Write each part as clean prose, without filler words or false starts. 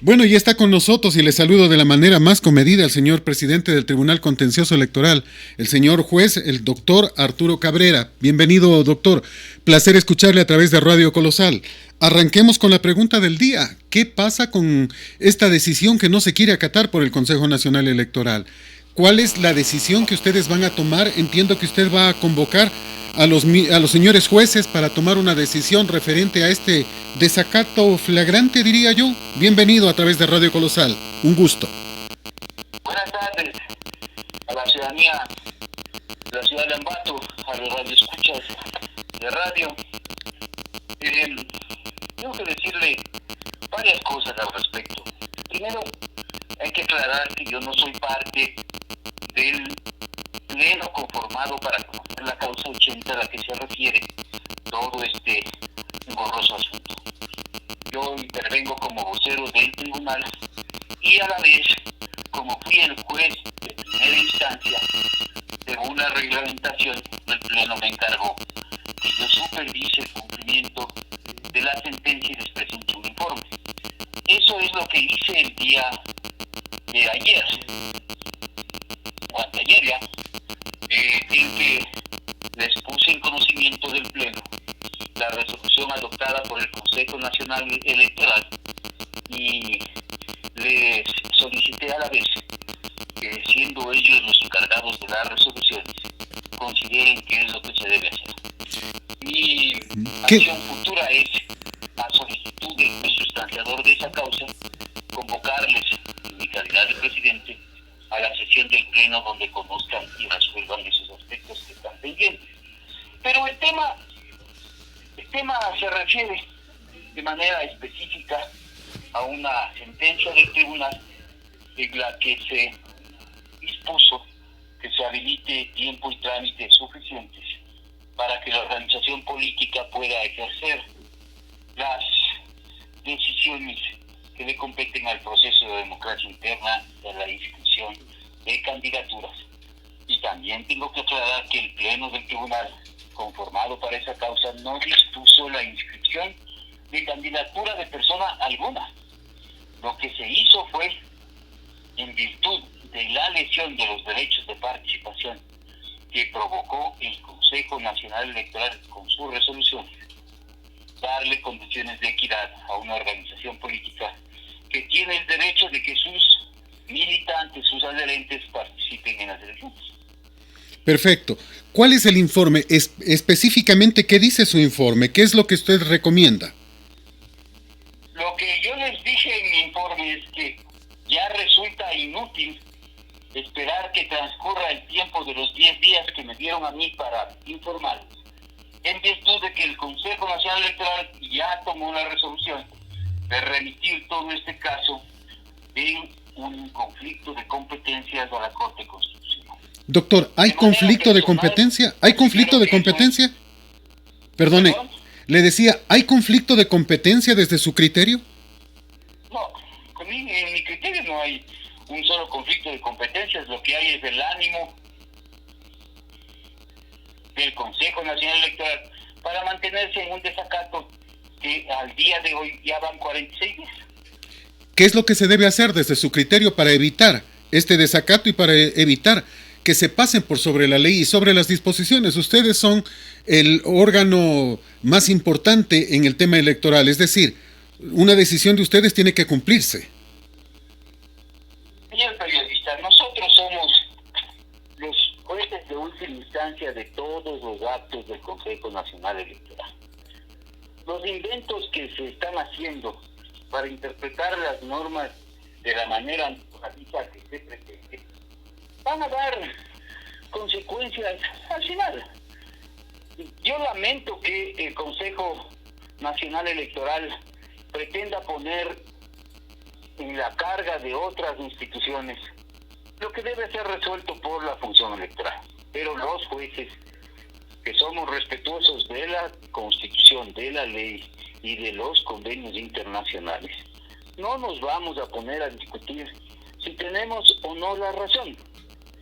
Bueno, ya está con nosotros y le saludo de la manera más comedida al señor presidente del Tribunal Contencioso Electoral, el señor juez, el doctor Arturo Cabrera. Bienvenido, doctor. Placer escucharle a través de Radio Colosal. Arranquemos con la pregunta del día. ¿Qué pasa con esta decisión que no se quiere acatar por el Consejo Nacional Electoral? ¿Cuál es la decisión que ustedes van a tomar? Entiendo que usted va a convocar a los señores jueces para tomar una decisión referente a este desacato flagrante, diría yo. Bienvenido a través de Radio Colosal. Un gusto. Buenas tardes a la ciudadanía de la ciudad de Ambato, a los radioescuchas de radio. Tengo que decirle varias cosas al respecto. Primero, hay que aclarar que yo no soy parte del pleno conformado para conocer la causa 80 a la que se refiere todo este engorroso asunto. Yo intervengo como vocero del tribunal y a la vez, como fui el juez de primera instancia, según la reglamentación, el pleno me encargó que yo supervise el cumplimiento de la sentencia y les presente un informe. Eso es lo que hice el día de ayer, o anteayer ya, en que les puse en conocimiento del pleno la resolución adoptada por el Consejo Nacional Electoral y les solicité a la vez que, siendo ellos los encargados de las resoluciones, consideren qué es lo que se debe hacer. Mi acción futura es, a solicitud del juez sustanciador de esa causa, convocarles, en mi calidad de presidente, a la sesión del pleno donde conozcan y resuelvan esos aspectos que están pendientes. Pero el tema se refiere de manera específica a una sentencia del tribunal en la que se dispuso que se habilite tiempo y trámites suficientes para que la organización política pueda ejercer las decisiones que le competen al proceso de democracia interna de la inscripción de candidaturas. Y también tengo que aclarar que el pleno del tribunal, conformado para esa causa, no dispuso la inscripción de candidatura de persona alguna. Lo que se hizo fue, en virtud de la lesión de los derechos de participación que provocó el Consejo Nacional Electoral con su resolución, darle condiciones de equidad a una organización política que tiene el derecho de que sus militantes, sus adherentes participen en las elecciones. Perfecto. ¿Cuál es el informe? Específicamente, ¿qué dice su informe? ¿Qué es lo que usted recomienda? Lo que yo les dije en mi informe es que ya resulta inútil esperar que transcurra el tiempo de los 10 días que me dieron a mí para informar, en virtud de que el Consejo Nacional Electoral ya tomó la resolución de remitir todo este caso en un conflicto de competencias a la Corte Constitucional. Doctor, ¿hay conflicto de competencia? ¿Hay conflicto de competencia? Perdone, le decía, ¿hay conflicto de competencia desde su criterio? No, en mi criterio no hay un solo conflicto de competencias. Lo que hay es el ánimo del Consejo Nacional Electoral para mantenerse en un desacato que al día de hoy ya van 46 días. ¿Qué es lo que se debe hacer desde su criterio para evitar este desacato y para evitar que se pasen por sobre la ley y sobre las disposiciones? Ustedes son el órgano más importante en el tema electoral, es decir, una decisión de ustedes tiene que cumplirse. Señor periodista, nosotros somos los jueces de última instancia de todos los actos del Consejo Nacional Electoral. Los inventos que se están haciendo para interpretar las normas de la manera antojadiza que se pretende van a dar consecuencias al final. Yo lamento que el Consejo Nacional Electoral pretenda poner en la carga de otras instituciones lo que debe ser resuelto por la función electoral. Pero los jueces, que somos respetuosos de la Constitución, de la ley y de los convenios internacionales, no nos vamos a poner a discutir si tenemos o no la razón.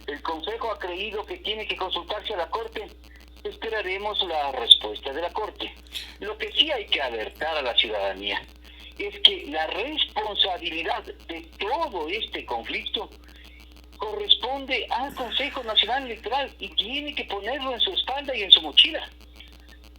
El Consejo ha creído que tiene que consultarse a la Corte. Esperaremos la respuesta de la Corte. Lo que sí hay que alertar a la ciudadanía es que la responsabilidad de todo este conflicto corresponde al Consejo Nacional Electoral y tiene que ponerlo en su espalda y en su mochila,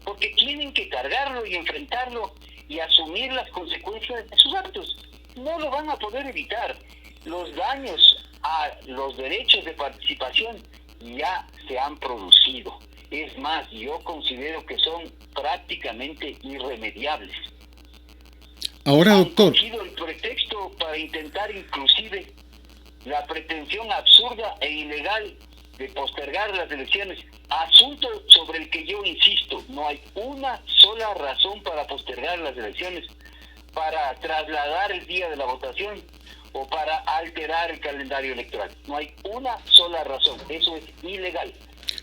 porque tienen que cargarlo y enfrentarlo y asumir las consecuencias de sus actos. No lo van a poder evitar. Los daños a los derechos de participación ya se han producido. Es más, yo considero que son prácticamente irremediables. Ahora, doctor, Han sido el pretexto para intentar inclusive la pretensión absurda e ilegal de postergar las elecciones, asunto sobre el que yo insisto, no hay una sola razón para postergar las elecciones, para trasladar el día de la votación o para alterar el calendario electoral. No hay una sola razón, eso es ilegal.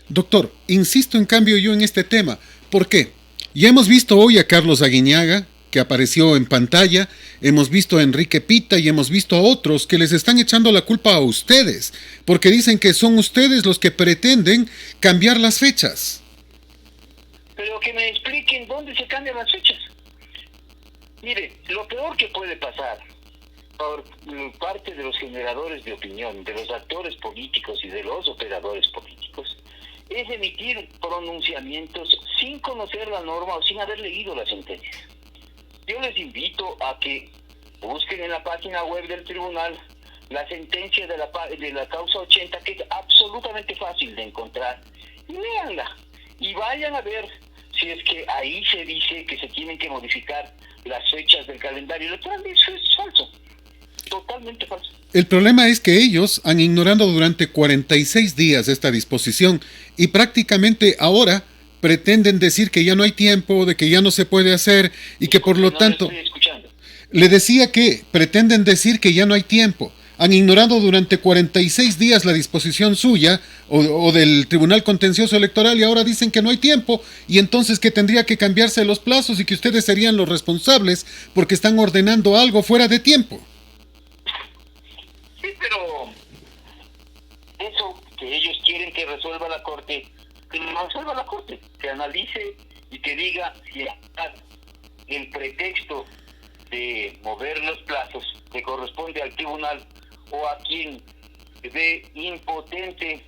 doctor, insisto en cambio yo en este tema. ¿Por qué? Ya hemos visto hoy a Carlos Aguiñaga, que apareció en pantalla, hemos visto a Enrique Pita y hemos visto a otros que les están echando la culpa a ustedes, porque dicen que son ustedes los que pretenden cambiar las fechas. Pero que me expliquen dónde se cambian las fechas. Mire, lo peor que puede pasar por parte de los generadores de opinión, de los actores políticos y de los operadores políticos, es emitir pronunciamientos sin conocer la norma o sin haber leído la sentencia. Yo les invito a que busquen en la página web del tribunal la sentencia de la causa 80, que es absolutamente fácil de encontrar, y léanla y vayan a ver si es que ahí se dice que se tienen que modificar las fechas del calendario electoral. Eso es falso, totalmente falso. El problema es que ellos han ignorado durante 46 días esta disposición y prácticamente ahora pretenden decir que ya no hay tiempo, de que ya no se puede hacer y que por lo tanto... Le decía que pretenden decir que ya no hay tiempo. Han ignorado durante 46 días la disposición suya o del Tribunal Contencioso Electoral y ahora dicen que no hay tiempo y entonces que tendría que cambiarse los plazos y que ustedes serían los responsables porque están ordenando algo fuera de tiempo. Sí, pero eso que ellos quieren que resuelva la Corte, que lo resuelva la Corte, que analice y que diga si el pretexto de mover los plazos que corresponde al tribunal o a quien ve impotente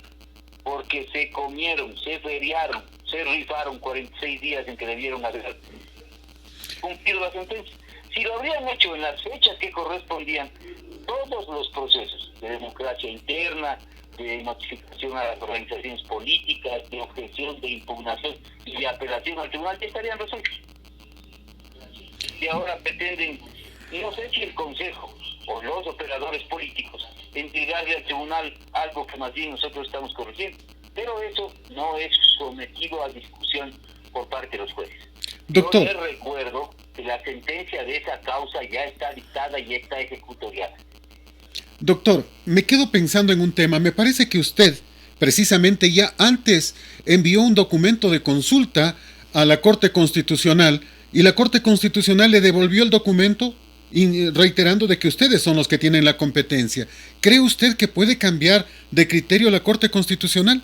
porque se comieron, se feriaron, se rifaron 46 días en que debieron haber cumplido la sentencia. Si lo habrían hecho en las fechas que correspondían, todos los procesos de democracia interna, de notificación a las organizaciones políticas, de objeción, de impugnación y de apelación al tribunal ya estarían resueltos. Y ahora pretenden, no sé si el Consejo o los operadores políticos, entregarle al tribunal algo que más bien nosotros estamos corrigiendo. Pero eso no es sometido a discusión por parte de los jueces. Doctor. Yo les recuerdo que la sentencia de esa causa ya está dictada y ya está ejecutoriada. Doctor, me quedo pensando en un tema. Me parece que usted, precisamente ya antes, envió un documento de consulta a la Corte Constitucional y la Corte Constitucional le devolvió el documento reiterando de que ustedes son los que tienen la competencia. ¿Cree usted que puede cambiar de criterio la Corte Constitucional?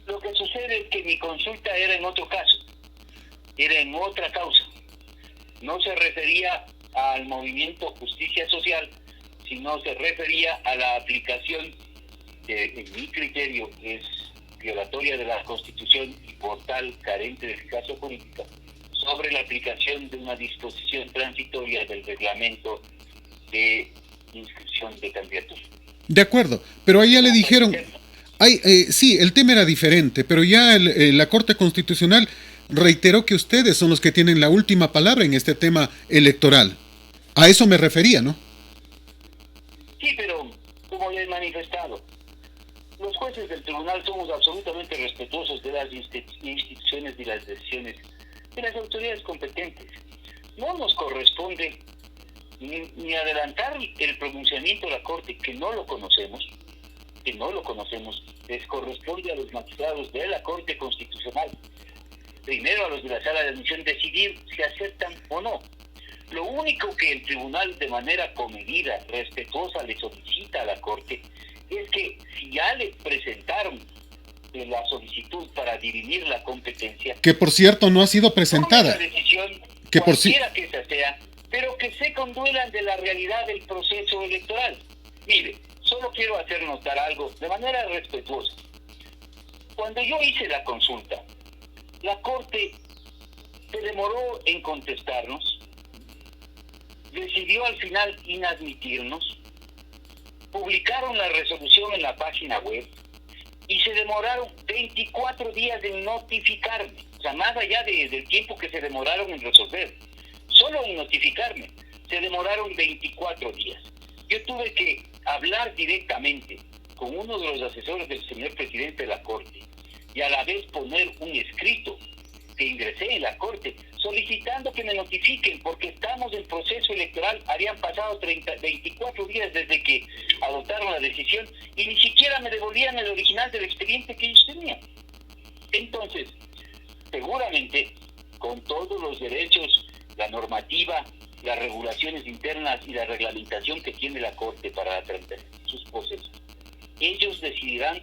Lo que sucede es que mi consulta era en otro caso, era en otra causa. No se refería al movimiento Justicia Social, sino se refería a la aplicación que, en mi criterio, es violatoria de la Constitución y por tal carente de eficacia jurídica, sobre la aplicación de una disposición transitoria del reglamento de inscripción de candidatura. De acuerdo, pero ahí ya le dijeron... sí, el tema era diferente, pero ya la Corte Constitucional reiteró que ustedes son los que tienen la última palabra en este tema electoral. A eso me refería, ¿no? Sí, pero como ya he manifestado, los jueces del tribunal somos absolutamente respetuosos de las instituciones y las decisiones de las autoridades competentes. No nos corresponde ni adelantar el pronunciamiento de la Corte, que no lo conocemos, les corresponde a los magistrados de la Corte Constitucional, primero a los de la Sala de Admisión, decidir si aceptan o no. Lo único que el tribunal, de manera comedida, respetuosa, le solicita a la Corte es que si ya le presentaron la solicitud para dirimir la competencia, que por cierto no ha sido presentada, la decisión, que por cualquiera que esa sea, pero que se conduelan de la realidad del proceso electoral. Mire, solo quiero hacer notar algo de manera respetuosa. Cuando yo hice la consulta, la Corte se demoró en contestarnos, decidió al final inadmitirnos, publicaron la resolución en la página web y se demoraron 24 días en notificarme. O sea, más allá del tiempo que se demoraron en resolver, solo en notificarme, se demoraron 24 días. Yo tuve que hablar directamente con uno de los asesores del señor presidente de la Corte y a la vez poner un escrito que ingresé en la Corte solicitando que me notifiquen porque estamos en proceso electoral. Habían pasado 24 días desde que adoptaron la decisión y ni siquiera me devolvían el original del expediente que ellos tenían. Entonces, seguramente, con todos los derechos, la normativa, las regulaciones internas y la reglamentación que tiene la Corte para atender sus procesos, ellos decidirán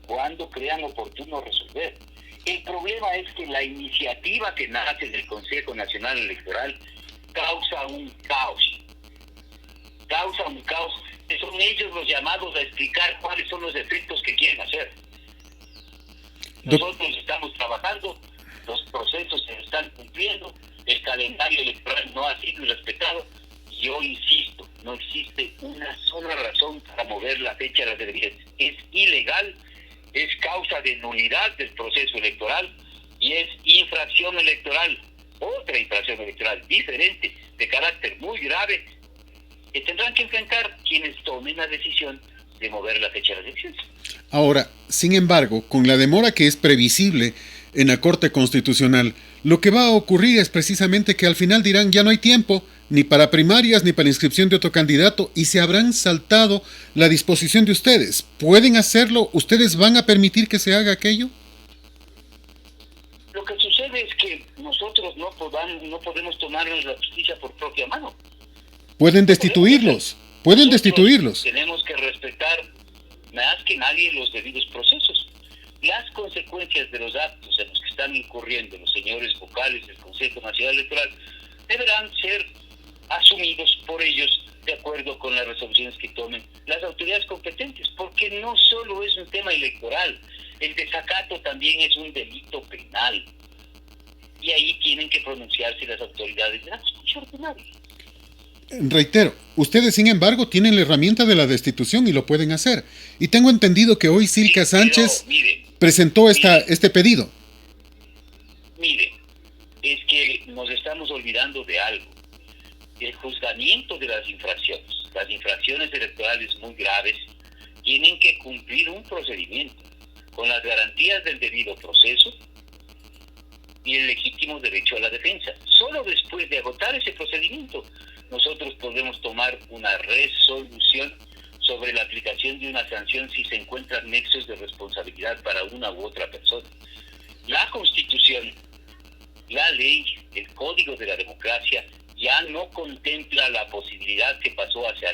cuándo crean oportuno resolver. El problema es que la iniciativa que nace del Consejo Nacional Electoral causa un caos. Que son ellos los llamados a explicar cuáles son los efectos que quieren hacer. Nosotros estamos trabajando, los procesos se están cumpliendo, el calendario electoral no ha sido respetado. Yo insisto, no existe una sola razón para mover la fecha de las elecciones. Es ilegal, es causa de nulidad del proceso electoral y es infracción electoral, otra infracción electoral diferente, de carácter muy grave, que tendrán que enfrentar quienes tomen la decisión de mover la fecha de las elecciones. Ahora, sin embargo, con la demora que es previsible en la Corte Constitucional, lo que va a ocurrir es precisamente que al final dirán ya no hay tiempo ni para primarias ni para la inscripción de otro candidato y se habrán saltado la disposición de ustedes. ¿Pueden hacerlo? ¿Ustedes van a permitir que se haga aquello? Lo que sucede es que nosotros no podemos tomarnos la justicia por propia mano. Pueden destituirlos. Tenemos que respetar más que nadie los debidos procesos. Las consecuencias de los actos en los que están incurriendo los señores vocales del Consejo Nacional Electoral deberán ser asumidos por ellos de acuerdo con las resoluciones que tomen las autoridades competentes, porque no solo es un tema electoral, el desacato también es un delito penal y ahí tienen que pronunciarse las autoridades. No escuchar de nadie. Reitero, ustedes sin embargo tienen la herramienta de la destitución y lo pueden hacer. Y tengo entendido que hoy Silka Sánchez presentó este pedido. Mire, es que nos estamos olvidando de algo. El juzgamiento de las infracciones electorales muy graves, tienen que cumplir un procedimiento con las garantías del debido proceso y el legítimo derecho a la defensa. Solo después de agotar ese procedimiento, nosotros podemos tomar una resolución sobre la aplicación de una sanción si se encuentran nexos de responsabilidad para una u otra persona. La Constitución, la ley, el Código de la Democracia ya no contempla la posibilidad que pasó hace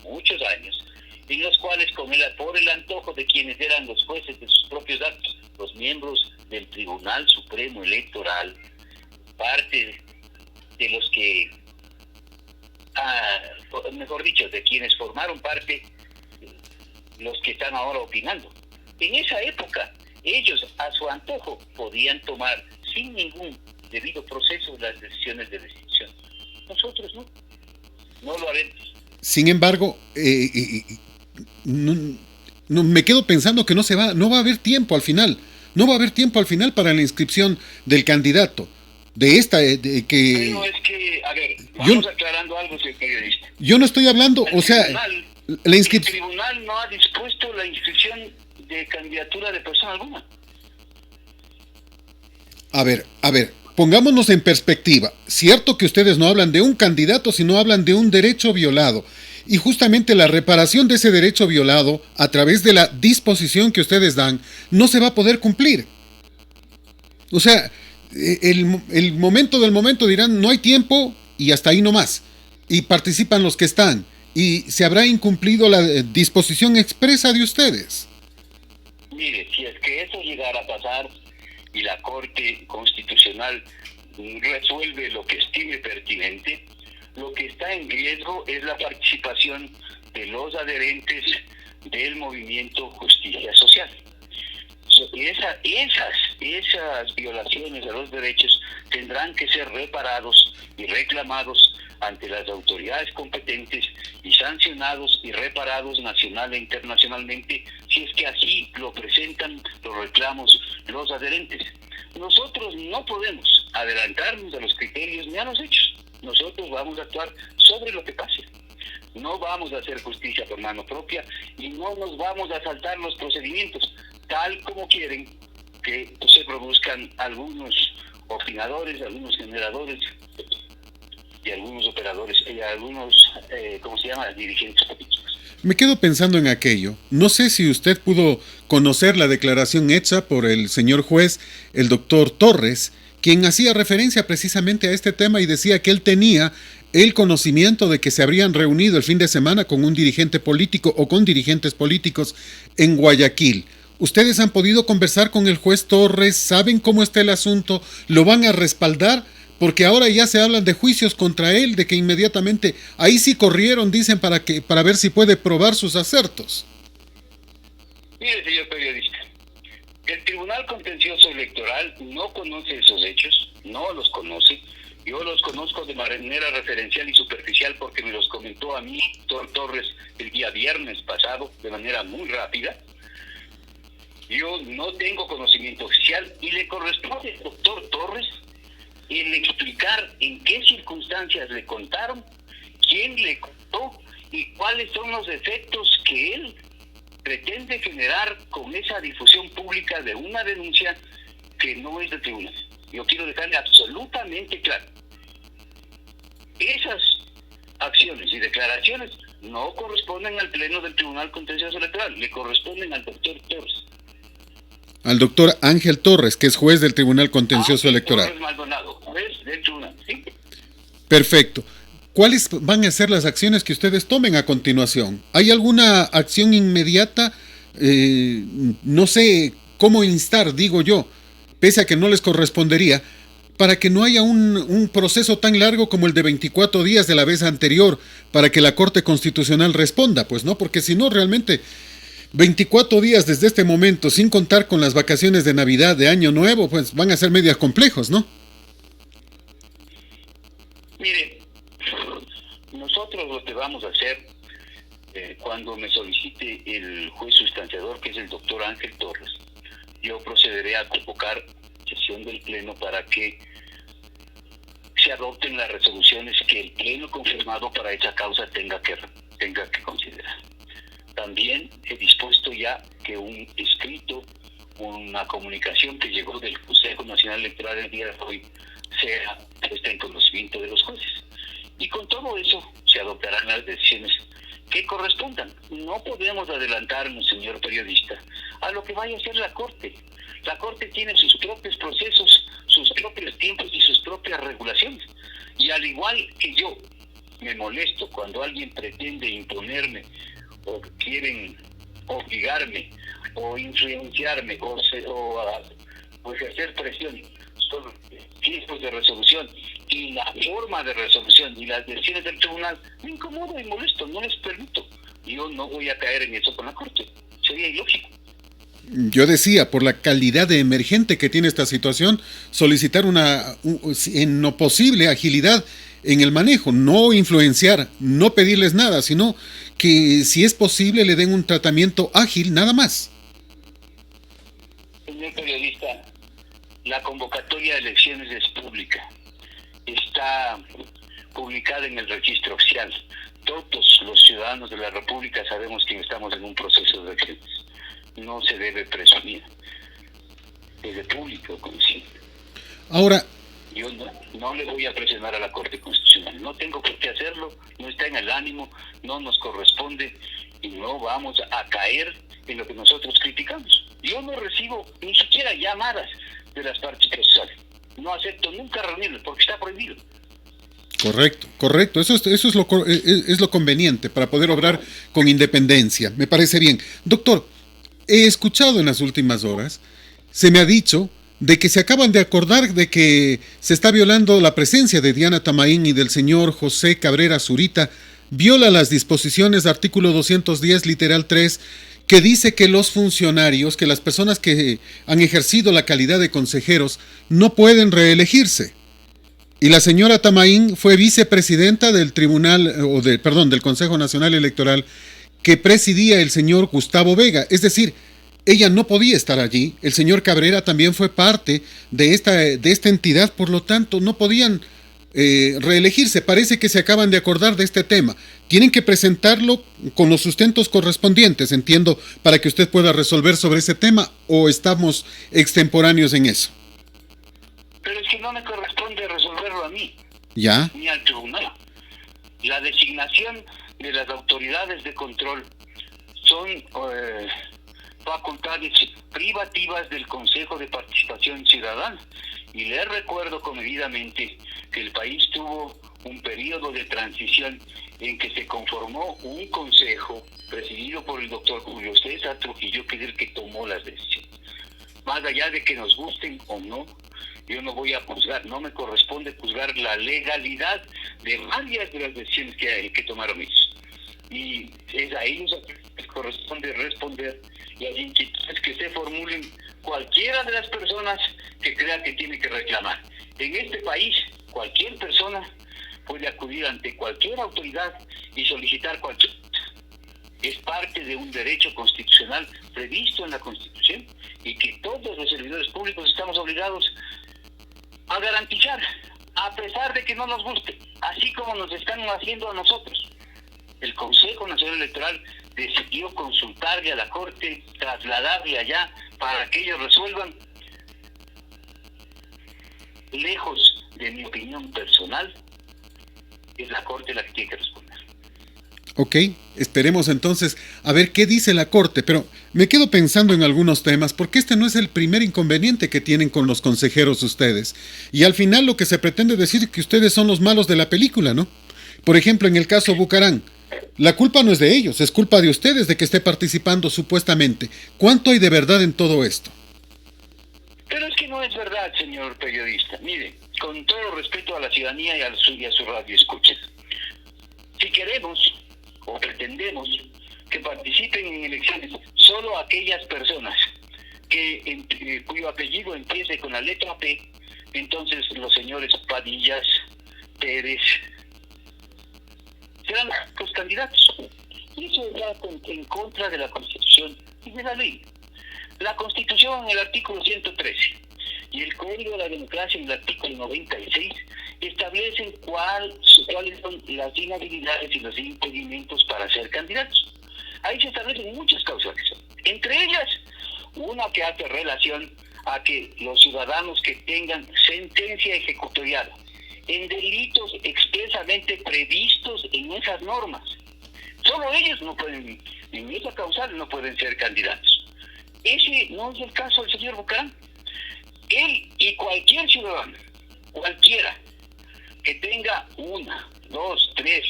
muchos años, en los cuales por el antojo de quienes eran los jueces de sus propios actos, los miembros del Tribunal Supremo Electoral, parte de los que mejor dicho, de quienes formaron parte, los que están ahora opinando. En esa época, ellos a su antojo podían tomar sin ningún debido proceso las decisiones de destitución. Nosotros no lo haremos. Sin embargo, no, me quedo pensando que no va a haber tiempo al final. No va a haber tiempo al final para la inscripción del candidato. Pero es que, a ver, vamos aclarando algo, señor periodista. Yo no estoy hablando, el tribunal no ha dispuesto la inscripción de candidatura de persona alguna. A ver, pongámonos en perspectiva. Cierto que ustedes no hablan de un candidato, sino hablan de un derecho violado. Y justamente la reparación de ese derecho violado, a través de la disposición que ustedes dan, no se va a poder cumplir. O sea, el momento del momento dirán no hay tiempo y hasta ahí nomás, y participan los que están, y se habrá incumplido la disposición expresa de ustedes. Mire, si es que eso llegara a pasar y la Corte Constitucional resuelve lo que estime pertinente, Lo que está en riesgo es la participación de los adherentes del movimiento Justicia Social. Esas violaciones a los derechos tendrán que ser reparados y reclamados ante las autoridades competentes y sancionados y reparados nacional e internacionalmente, si es que así lo presentan los reclamos los adherentes. Nosotros no podemos adelantarnos a los criterios ni a los hechos. Nosotros vamos a actuar sobre lo que pase. No vamos a hacer justicia por mano propia y no nos vamos a saltar los procedimientos, tal como quieren que se produzcan algunos opinadores, algunos generadores y algunos operadores, y algunos, dirigentes políticos. Me quedo pensando en aquello. No sé si usted pudo conocer la declaración hecha por el señor juez, el doctor Torres, quien hacía referencia precisamente a este tema y decía que él tenía el conocimiento de que se habrían reunido el fin de semana con un dirigente político o con dirigentes políticos en Guayaquil. ¿Ustedes han podido conversar con el juez Torres? ¿Saben cómo está el asunto? ¿Lo van a respaldar? Porque ahora ya se hablan de juicios contra él, de que inmediatamente ahí sí corrieron, dicen, para ver si puede probar sus acertos. Mire, señor periodista, el Tribunal Contencioso Electoral no conoce esos hechos, no los conoce. Yo los conozco de manera referencial y superficial porque me los comentó a mí, doctor Torres, el día viernes pasado, de manera muy rápida. Yo no tengo conocimiento oficial y le corresponde al doctor Torres el explicar en qué circunstancias le contaron, quién le contó y cuáles son los efectos que él pretende generar con esa difusión pública de una denuncia que no es del tribunal. Yo quiero dejarle absolutamente claro. Esas acciones y declaraciones no corresponden al Pleno del Tribunal Contencioso Electoral, le corresponden al doctor Torres. Al doctor Ángel Torres, que es juez del Tribunal Contencioso Electoral. Torres Maldonado, juez del tribunal, ¿sí? Perfecto. ¿Cuáles van a ser las acciones que ustedes tomen a continuación? ¿Hay alguna acción inmediata? No sé cómo instar, digo yo, pese a que no les correspondería, para que no haya un proceso tan largo como el de 24 días de la vez anterior, para que la Corte Constitucional responda, pues no, porque si no, realmente 24 días desde este momento, sin contar con las vacaciones de Navidad, de Año Nuevo, pues van a ser medias complejos, ¿no? Mire, nosotros lo que vamos a hacer, cuando me solicite el juez sustanciador, que es el doctor Ángel Torres, yo procederé a convocar sesión del Pleno para que se adopten las resoluciones que el Pleno confirmado para esa causa tenga que considerar. También he dispuesto ya que un escrito, una comunicación que llegó del Consejo Nacional Electoral el día de hoy sea puesta en conocimiento de los jueces. Y con todo eso se adoptarán las decisiones que correspondan. No podemos adelantarnos, señor periodista, a lo que vaya a hacer la Corte. La Corte tiene sus propios procesos, sus propios tiempos y sus propias regulaciones. Y al igual que yo me molesto cuando alguien pretende imponerme o quieren obligarme o influenciarme o ejercer presión sobre tiempos de resolución y la forma de resolución y las decisiones del tribunal, me incomodo y molesto, no les permito. Yo no voy a caer en eso con la Corte, sería ilógico. Yo decía, por la calidad de emergente que tiene esta situación, solicitar en lo posible agilidad en el manejo, no influenciar, no pedirles nada, sino que si es posible le den un tratamiento ágil, nada más. Señor periodista, la convocatoria de elecciones es pública, está publicada en el registro oficial. Todos los ciudadanos de la República sabemos que estamos en un proceso de elecciones. No se debe presumir. Es de público conocimiento. Ahora, yo no le voy a presionar a la Corte Constitucional. No tengo por qué hacerlo, no está en el ánimo, no nos corresponde y no vamos a caer en lo que nosotros criticamos. Yo no recibo ni siquiera llamadas de las partes procesales. No acepto nunca reunirme porque está prohibido. Correcto. Eso es lo conveniente para poder obrar con independencia. Me parece bien. Doctor, he escuchado en las últimas horas, se me ha dicho de que se acaban de acordar de que se está violando la presencia de Diana Tamaín y del señor José Cabrera Zurita, viola las disposiciones del artículo 210, literal 3, que dice que los funcionarios, que las personas que han ejercido la calidad de consejeros, no pueden reelegirse. Y la señora Tamaín fue vicepresidenta del del Consejo Nacional Electoral que presidía el señor Gustavo Vega. Es decir, ella no podía estar allí. El señor Cabrera también fue parte de esta entidad, por lo tanto, no podían reelegirse. Parece que se acaban de acordar de este tema. Tienen que presentarlo con los sustentos correspondientes, entiendo, para que usted pueda resolver sobre ese tema, o estamos extemporáneos en eso. Pero es que no me corresponde resolverlo a mí, ¿Ya? ni al tribunal. La designación de las autoridades de control son facultades privativas del Consejo de Participación Ciudadana. Y les recuerdo comedidamente que el país tuvo un periodo de transición en que se conformó un consejo presidido por el doctor Julio César Trujillo, que es el que tomó las decisiones. Más allá de que nos gusten o no, yo no voy a juzgar, no me corresponde juzgar la legalidad de varias de las decisiones que tomaron ellos. Y es a ellos a quienes les corresponde responder, y a las inquietudes que se formulen cualquiera de las personas que crea que tiene que reclamar. En este país, cualquier persona puede acudir ante cualquier autoridad y solicitar cualquier cosa. Es parte de un derecho constitucional previsto en la Constitución y que todos los servidores públicos estamos obligados a garantizar, a pesar de que no nos guste, así como nos están haciendo a nosotros. El Consejo Nacional Electoral decidió consultarle a la Corte, trasladarle allá para que ellos resuelvan. Lejos de mi opinión personal, es la Corte la que tiene que responder. Ok, esperemos entonces a ver qué dice la Corte, pero me quedo pensando en algunos temas, porque este no es el primer inconveniente que tienen con los consejeros ustedes. Y al final lo que se pretende decir es que ustedes son los malos de la película, ¿no? Por ejemplo, en el caso Bucarán, la culpa no es de ellos, es culpa de ustedes de que esté participando supuestamente. ¿Cuánto hay de verdad en todo esto? Pero es que no es verdad, señor periodista. Mire, con todo respeto a la ciudadanía y a su radio escuchen. Si queremos o pretendemos que participen en elecciones solo aquellas personas cuyo apellido empiece con la letra P, entonces los señores Padillas, Pérez, serán los candidatos. Y eso va en contra de la Constitución y de la ley. La Constitución en el artículo 113 y el Código de la Democracia en el artículo 96 establecen cuáles son las inhabilidades y los impedimentos para ser candidatos. Ahí se establecen muchas causales, entre ellas una que hace relación a que los ciudadanos que tengan sentencia ejecutoriada en delitos expresamente previstos en esas normas, solo ellos no pueden, en esa causal no pueden ser candidatos. Ese no es el caso del señor Bucarán. Él y cualquier ciudadano, cualquiera, que tenga una, dos, tres,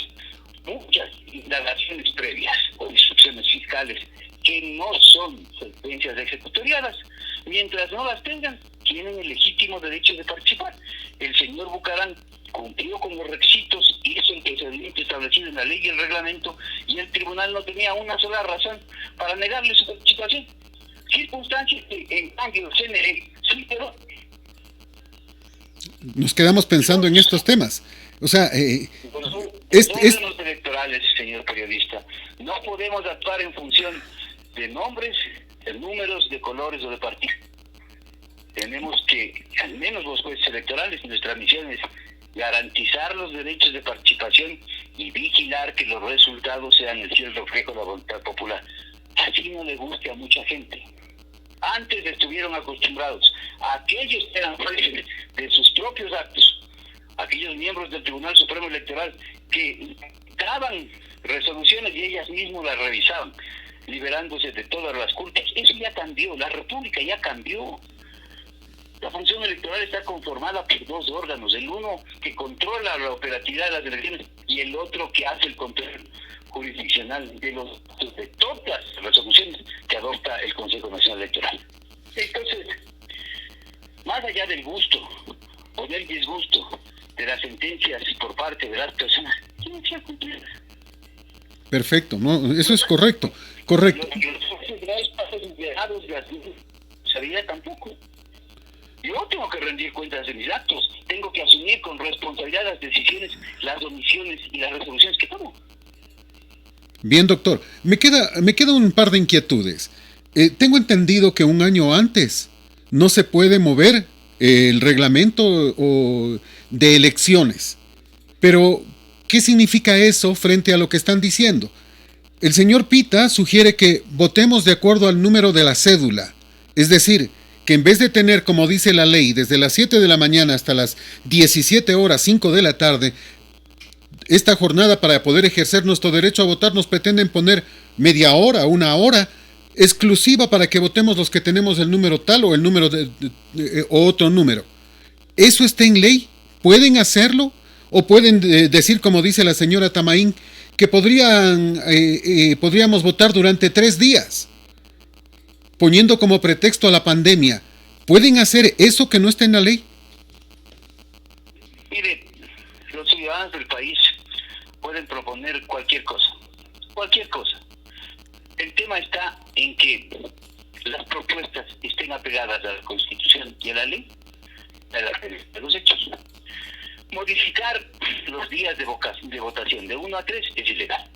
muchas indagaciones previas o instrucciones fiscales que no son sentencias ejecutoriadas, mientras no las tengan, tienen el legítimo derecho de participar. El señor Bucarán cumplió con los requisitos, hizo el procedimiento establecido en la ley y el reglamento, y el tribunal no tenía una sola razón para negarle su participación. Circunstancias que en cambio CNE sí, pero nos quedamos pensando en estos temas. O sea, los órganos electorales, señor periodista, no podemos actuar en función de nombres, de números, de colores o de partido. Tenemos que, al menos los jueces electorales, nuestra misión es garantizar los derechos de participación y vigilar que los resultados sean el fiel reflejo de la voluntad popular. Así no le guste a mucha gente. Antes estuvieron acostumbrados a aquellos que eran jueces de sus propios actos, aquellos miembros del Tribunal Supremo Electoral que daban resoluciones y ellas mismas las revisaban, liberándose de todas las culpas. Eso ya cambió, la República ya cambió. La función electoral está conformada por dos órganos, el uno que controla la operatividad de las elecciones y el otro que hace el control jurisdiccional de todas las resoluciones que adopta el Consejo Nacional Electoral. Entonces, Más allá del gusto o del disgusto de las sentencias por parte de las personas, tienen que cumplirlas. Perfecto, no, eso es correcto, correcto. Sabía tampoco. Yo tengo que rendir cuentas de mis actos, tengo que asumir con responsabilidad las decisiones, las omisiones y las resoluciones que tomo. Bien, doctor, me queda un par de inquietudes. Tengo entendido que un año antes no se puede mover el reglamento de elecciones. Pero, ¿qué significa eso frente a lo que están diciendo? El señor Pita sugiere que votemos de acuerdo al número de la cédula. Es decir, que en vez de tener, como dice la ley, desde las 7 de la mañana hasta las 17 horas, 5 de la tarde, esta jornada para poder ejercer nuestro derecho a votar, nos pretenden poner media hora, una hora, exclusiva para que votemos los que tenemos el número tal o el número o otro número. ¿Eso está en ley? ¿Pueden hacerlo? ¿O pueden decir, como dice la señora Tamaín, que podríamos votar durante 3 días, poniendo como pretexto a la pandemia? ¿Pueden hacer eso que no está en la ley? Mire, los ciudadanos del país pueden proponer cualquier cosa. El tema está en que las propuestas estén apegadas a la Constitución y a la ley, de los hechos. Modificar los días de votación de 1 a 3 es ilegal.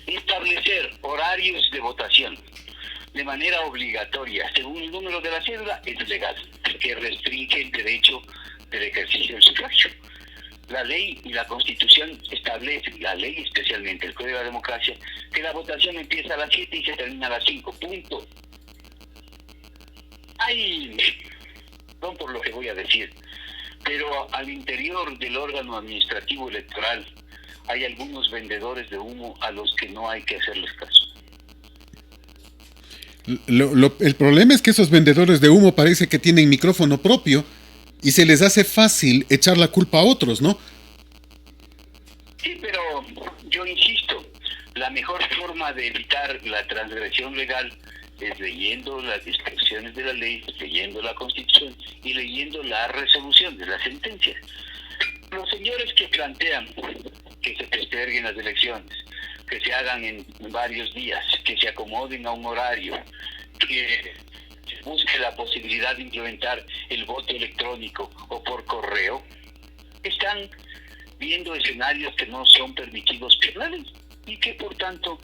Establecer horarios de votación de manera obligatoria según el número de la cédula es ilegal, que restringe el derecho del ejercicio del sufragio. La ley y la Constitución establecen, la ley especialmente, el Código de la Democracia, que la votación empieza a las 7 y se termina a las 5, punto. Perdón por lo que voy a decir, pero al interior del órgano administrativo electoral hay algunos vendedores de humo a los que no hay que hacerles caso. El problema es que esos vendedores de humo parece que tienen micrófono propio y se les hace fácil echar la culpa a otros, ¿no? Sí, pero yo insisto, la mejor forma de evitar la transgresión legal es leyendo las disposiciones de la ley, leyendo la Constitución y leyendo la resolución de la sentencia. Los señores que plantean que se posterguen las elecciones, que se hagan en varios días, que se acomoden a un horario, que se busque la posibilidad de implementar el voto electrónico o por correo, están viendo escenarios que no son permitidos por la ley y que por tanto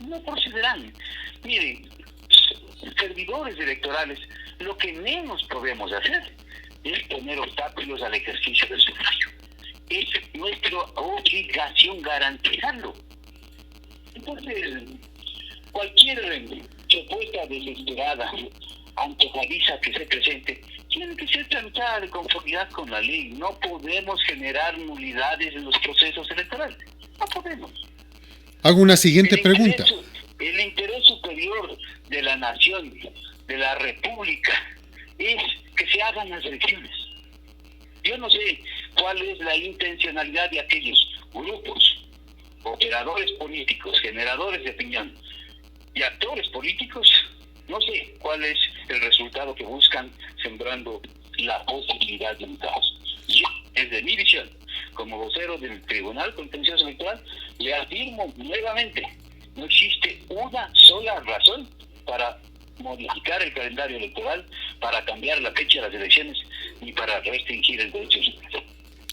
no procederán. Miren, servidores electorales, lo que menos podemos hacer es poner obstáculos al ejercicio del sufragio. Es nuestra obligación garantizarlo. Entonces, cualquier propuesta desesperada, antojadiza que se presente, tiene que ser tramitada de conformidad con la ley. No podemos generar nulidades en los procesos electorales. No podemos. Hago una siguiente pregunta. El interés superior de la nación, de la república, es que se hagan las elecciones. Yo no sé cuál es la intencionalidad de aquellos grupos, operadores políticos, generadores de opinión y actores políticos. No sé cuál es el resultado que buscan sembrando la posibilidad de un caos. Yo, desde mi visión, como vocero del Tribunal Contencioso Electoral, le afirmo nuevamente, no existe una sola razón para modificar el calendario electoral, para cambiar la fecha de las elecciones y para restringir el derecho a sufragio.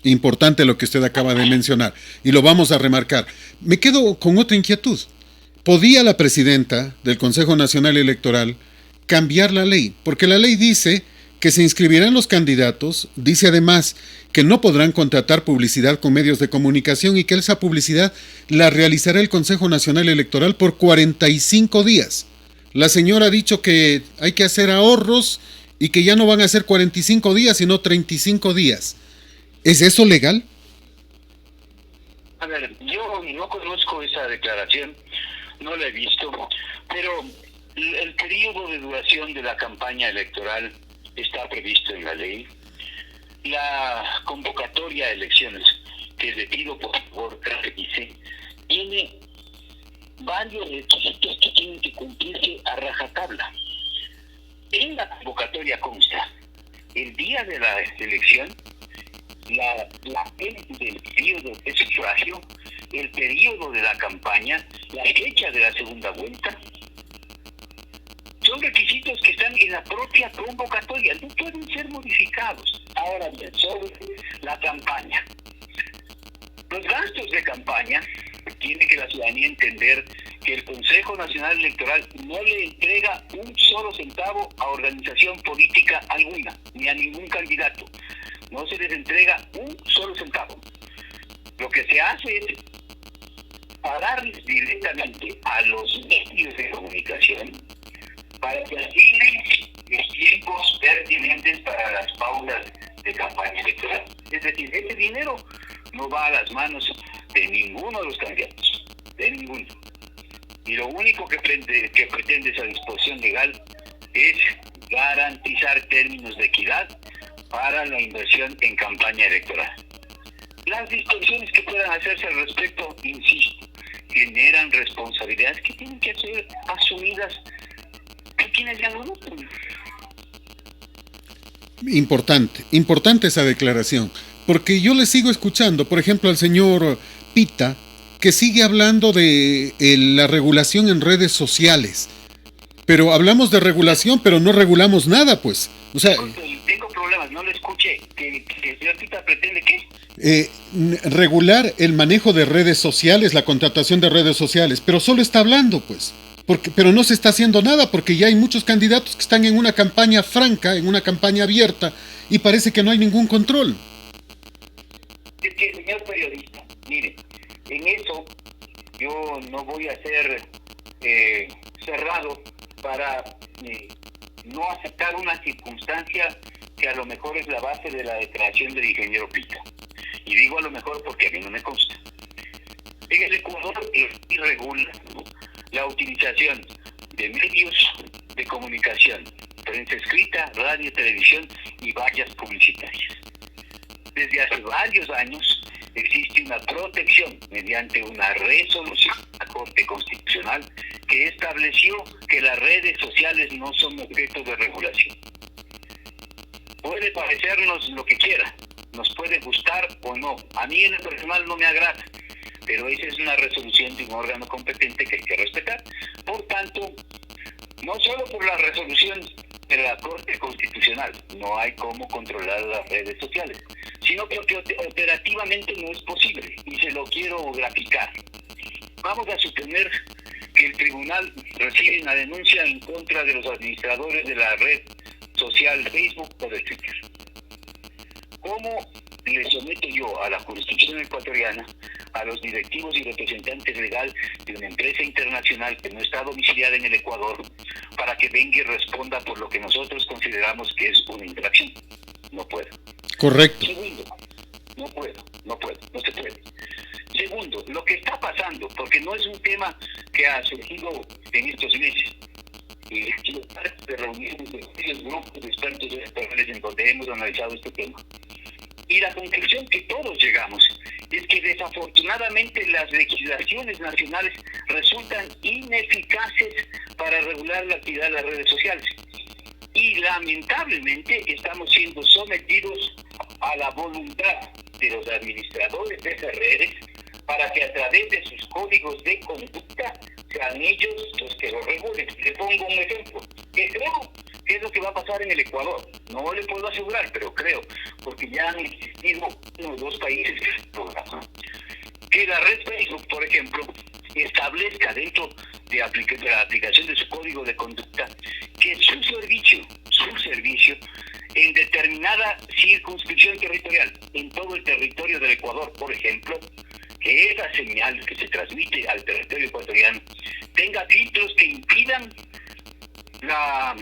Importante lo que usted acaba de mencionar y lo vamos a remarcar. Me quedo con otra inquietud. ¿Podía la presidenta del Consejo Nacional Electoral cambiar la ley? Porque la ley dice que se inscribirán los candidatos, dice además que no podrán contratar publicidad con medios de comunicación y que esa publicidad la realizará el Consejo Nacional Electoral por 45 días. La señora ha dicho que hay que hacer ahorros y que ya no van a ser 45 días, sino 35 días. ¿Es eso legal? A ver, yo no conozco esa declaración, no la he visto, pero el periodo de duración de la campaña electoral está previsto en la ley. La convocatoria a elecciones, que le pido por favor que revise, tiene varios requisitos que tienen que cumplirse a rajatabla. En la convocatoria consta el día de la elección, del periodo de sufragio, el periodo de la campaña, la fecha de la segunda vuelta. Son requisitos que están en la propia convocatoria, no pueden ser modificados. Ahora bien, sobre la campaña. Los gastos de campaña, tiene que la ciudadanía entender que el Consejo Nacional Electoral no le entrega un solo centavo a organización política alguna, ni a ningún candidato. No se les entrega un solo centavo. Lo que se hace es pagarles directamente a los medios de comunicación para que asignen los tiempos pertinentes para las pautas de campaña electoral. Es decir, ese dinero no va a las manos de ninguno de los candidatos, de ninguno. Y lo único que pretende esa disposición legal es garantizar términos de equidad para la inversión en campaña electoral. Las distorsiones que puedan hacerse al respecto, insisto, generan responsabilidades que tienen que ser asumidas por quienes ya no votan. Importante esa declaración, porque yo le sigo escuchando, por ejemplo, al señor Pita, que sigue hablando de la regulación en redes sociales. Pero hablamos de regulación, pero no regulamos nada, pues. O sea, tengo problemas, no lo escuché. ¿Que el señor Pita pretende qué? Regular el manejo de redes sociales, la contratación de redes sociales, pero solo está hablando, pues. Pero no se está haciendo nada, porque ya hay muchos candidatos que están en una campaña franca, en una campaña abierta, y parece que no hay ningún control. Es que, señor periodista, mire, en eso yo no voy a ser cerrado para no aceptar una circunstancia que a lo mejor es la base de la declaración del ingeniero Pita. Y digo a lo mejor porque a mí no me consta. En el Ecuador regula la utilización de medios de comunicación, prensa escrita, radio, televisión y vallas publicitarias. Desde hace varios años existe una protección mediante una resolución de la Corte Constitucional que estableció que las redes sociales no son objeto de regulación. Puede parecernos lo que quiera, nos puede gustar o no. A mí en lo personal no me agrada, pero esa es una resolución de un órgano competente que hay que respetar. Por tanto, no solo por la resolución de la Corte Constitucional no hay cómo controlar las redes sociales, sino que operativamente no es posible, y se lo quiero graficar. Vamos a suponer que el tribunal recibe una denuncia en contra de los administradores de la red social Facebook o de Twitter. ¿Cómo le someto yo a la jurisdicción ecuatoriana a los directivos y representantes legales de una empresa internacional que no está domiciliada en el Ecuador para que venga y responda por lo que nosotros consideramos que es una infracción? No puedo. Correcto. Segundo, no se puede. Segundo, lo que está pasando, porque no es un tema que ha surgido en estos meses, y sido parte de reuniones de varios grupos de expertos electorales en donde hemos analizado este tema. Y la conclusión que todos llegamos es que desafortunadamente las legislaciones nacionales resultan ineficaces para regular la actividad de las redes sociales. Y lamentablemente estamos siendo sometidos a la voluntad de los administradores de esas redes para que a través de sus códigos de conducta sean ellos los que lo regulen. Le pongo un ejemplo, que creo que es lo que va a pasar en el Ecuador. No le puedo asegurar, pero creo, porque ya han existido uno o dos países que la red Facebook, por ejemplo, establezca dentro de la aplicación de su código de conducta que su servicio en determinada circunscripción territorial, en todo el territorio del Ecuador, por ejemplo, que esa señal que se transmite al territorio ecuatoriano tenga filtros que impidan la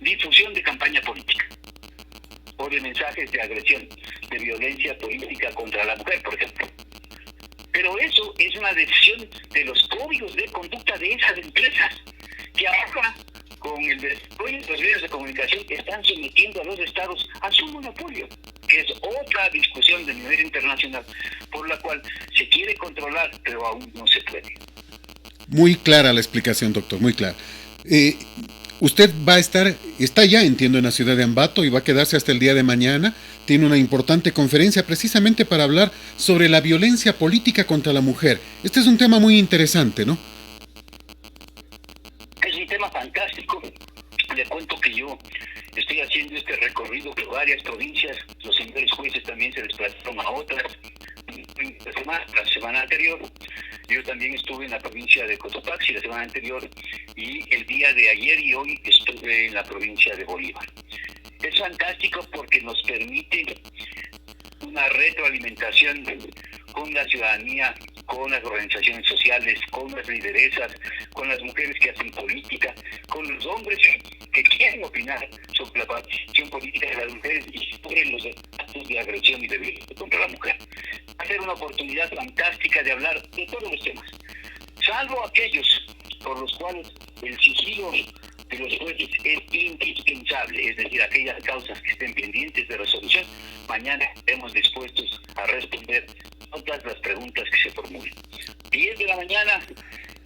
difusión de campaña política o de mensajes de agresión, de violencia política contra la mujer, por ejemplo. Pero eso es una decisión de los códigos de conducta de esas empresas, que ahora, con el desarrollo de los medios de comunicación, están sometiendo a los estados a su monopolio, que es otra discusión de nivel internacional, por la cual se quiere controlar, pero aún no se puede. Muy clara la explicación, doctor, muy clara. Usted va a estar, está ya, entiendo, en la ciudad de Ambato y va a quedarse hasta el día de mañana. Tiene una importante conferencia precisamente para hablar sobre la violencia política contra la mujer. Este es un tema muy interesante, ¿no? Es un tema fantástico. Le cuento que yo estoy haciendo este recorrido por varias provincias. Los señores jueces también se desplazaron a otras. La semana anterior yo también estuve en la provincia de Cotopaxi la semana anterior, y el día de ayer y hoy estuve en la provincia de Bolívar. Es fantástico porque nos permite una retroalimentación con la ciudadanía, con las organizaciones sociales, con las lideresas, con las mujeres que hacen política, con los hombres que quieren opinar sobre la participación política de las mujeres y sobre los actos de agresión y de violencia contra la mujer. Va a ser una oportunidad fantástica de hablar de todos los temas, salvo aquellos por los cuales el sigilo de los jueces es indispensable, es decir, aquellas causas que estén pendientes de resolución. Mañana estemos dispuestos a responder todas las preguntas que se formulen. 10 de la mañana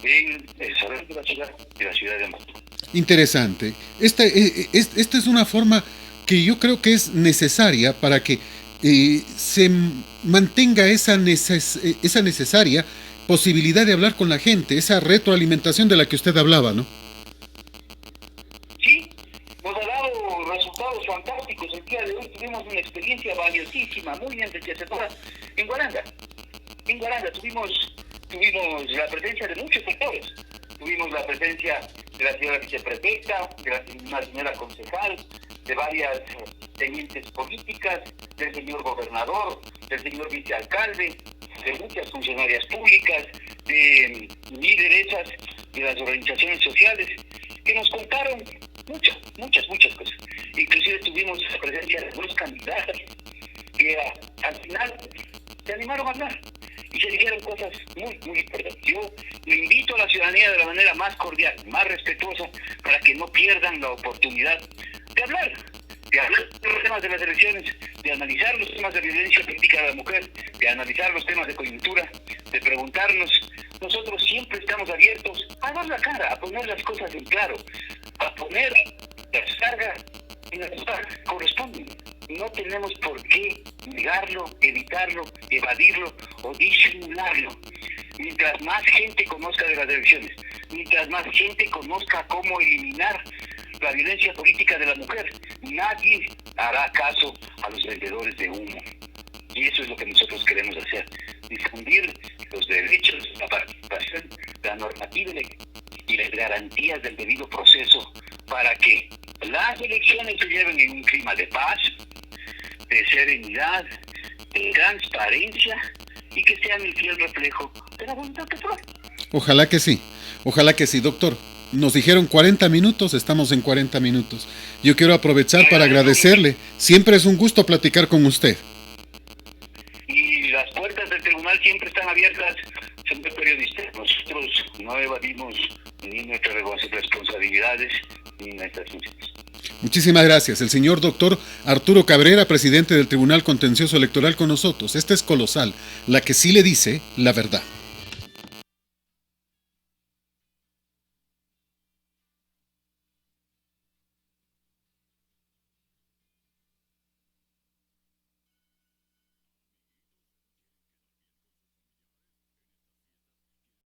en el Salón de la ciudad de Ambato. Interesante. Esta es una forma que yo creo que es necesaria para que se mantenga esa necesaria posibilidad de hablar con la gente, esa retroalimentación de la que usted hablaba, ¿no? Sí, nos ha dado resultados fantásticos. El día de hoy tuvimos una experiencia valiosísima, muy enriquecedora en Guaranda. En Guaranda tuvimos la presencia de muchos sectores. Tuvimos la presencia de la señora viceprefecta, de una señora concejal, de varias tenientes políticas, del señor gobernador, del señor vicealcalde, de muchas funcionarias públicas, de lideresas de las organizaciones sociales, que nos contaron muchas cosas. Inclusive tuvimos la presencia de dos candidatas que al final se animaron a hablar y se dijeron cosas muy importantes. Yo le invito a la ciudadanía de la manera más cordial, más respetuosa, para que no pierdan la oportunidad de hablar de los temas de las elecciones, de analizar los temas de violencia política de la mujer, de analizar los temas de coyuntura, de preguntarnos. Nosotros siempre estamos abiertos a dar la cara, a poner las cosas en claro, a poner las cargas en las que corresponden. No tenemos por qué negarlo, evitarlo, evadirlo o disimularlo. Mientras más gente conozca de las elecciones, mientras más gente conozca cómo eliminar la violencia política de la mujer, nadie hará caso a los vendedores de humo. Y eso es lo que nosotros queremos hacer: difundir los derechos, la participación, la normativa y las garantías del debido proceso para que las elecciones se lleven en un clima de paz, de serenidad, de transparencia, y que sean el fiel reflejo de la voluntad popular. Ojalá que sí, doctor. Nos dijeron 40 minutos, estamos en 40 minutos. Yo quiero aprovechar para agradecerle. Siempre es un gusto platicar con usted. Y las puertas del tribunal siempre están abiertas, señor periodista. Nosotros no evadimos ni nuestras responsabilidades ni nuestras funciones. Muchísimas gracias. El señor doctor Arturo Cabrera, presidente del Tribunal Contencioso Electoral, con nosotros. Esta es Colosal, la que sí le dice la verdad.